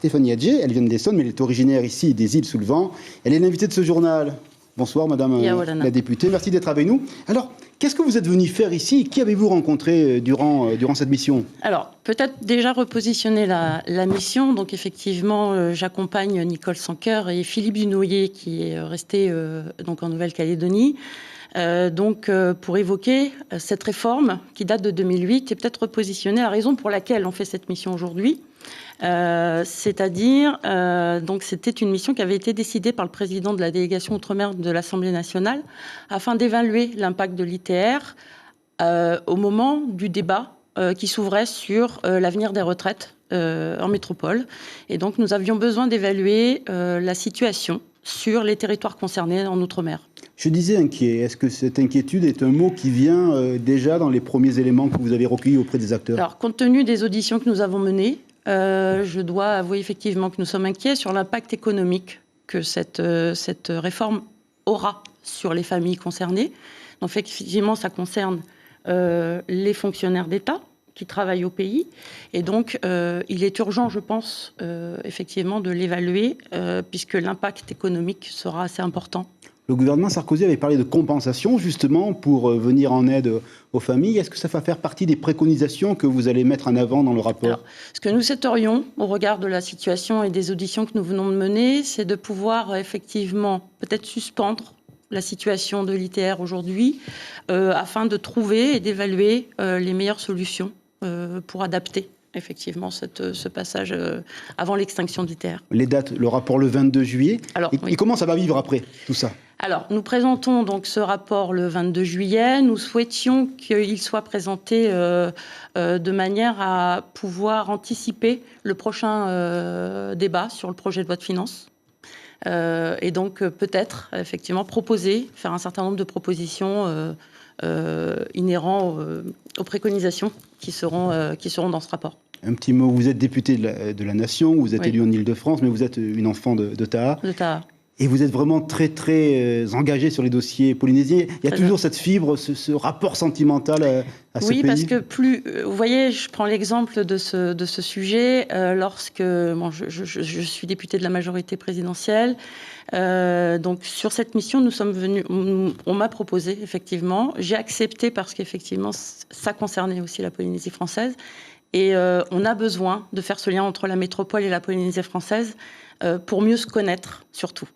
Stéphanie Adjé. Elle vient de l'Essonne, mais elle est originaire ici des îles sous le vent. Elle est l'invitée de ce journal. Bonsoir, madame la députée. Merci d'être avec nous. Alors, qu'est-ce que vous êtes venu faire ici? Qui avez-vous rencontré durant cette mission? Alors, peut-être déjà repositionner la mission. Donc, effectivement, j'accompagne Nicole Sancoeur et Philippe Dunoyer, qui est resté donc en Nouvelle-Calédonie. Pour évoquer cette réforme qui date de 2008 et peut-être repositionner la raison pour laquelle on fait cette mission aujourd'hui. C'est-à-dire, c'était une mission qui avait été décidée par le président de la délégation Outre-mer de l'Assemblée nationale afin d'évaluer l'impact de l'ITR au moment du débat qui s'ouvrait sur l'avenir des retraites en métropole. Et donc, nous avions besoin d'évaluer la situation sur les territoires concernés en Outre-mer. Je disais inquiet. Est-ce que cette inquiétude est un mot qui vient déjà dans les premiers éléments que vous avez recueillis auprès des acteurs? Alors, compte tenu des auditions que nous avons menées, je dois avouer effectivement que nous sommes inquiets sur l'impact économique que cette réforme aura sur les familles concernées. Donc, effectivement, ça concerne les fonctionnaires d'État qui travaillent au pays. Et donc, il est urgent, je pense, effectivement, de l'évaluer, puisque l'impact économique sera assez important. Le gouvernement Sarkozy avait parlé de compensation, justement, pour venir en aide aux familles. Est-ce que ça va faire partie des préconisations que vous allez mettre en avant dans le rapport? Alors, ce que nous souhaiterions, au regard de la situation et des auditions que nous venons de mener, c'est de pouvoir, effectivement, peut-être suspendre la situation de l'ITR aujourd'hui, afin de trouver et d'évaluer les meilleures solutions pour adapter effectivement ce passage avant l'extinction de l'ITR. Les dates, le rapport le 22 juillet. Alors, et comment ça va vivre après tout ça? Alors, nous présentons donc ce rapport le 22 juillet. Nous souhaitions qu'il soit présenté de manière à pouvoir anticiper le prochain débat sur le projet de loi de finances. Et donc, peut-être, effectivement, faire un certain nombre de propositions inhérents aux préconisations qui seront dans ce rapport. Un petit mot, vous êtes député de la Nation, vous êtes élu en Île-de-France, mais vous êtes une enfant de Taha. De Taha. Et vous êtes vraiment très, très engagé sur les dossiers polynésiens. Il y a toujours cette fibre, ce rapport sentimental à ce pays. Oui, parce que vous voyez, je prends l'exemple de ce sujet. Lorsque je suis députée de la majorité présidentielle, donc sur cette mission, nous sommes venus. On m'a proposé effectivement. J'ai accepté parce qu'effectivement, ça concernait aussi la Polynésie française. Et on a besoin de faire ce lien entre la métropole et la Polynésie française pour mieux se connaître, surtout.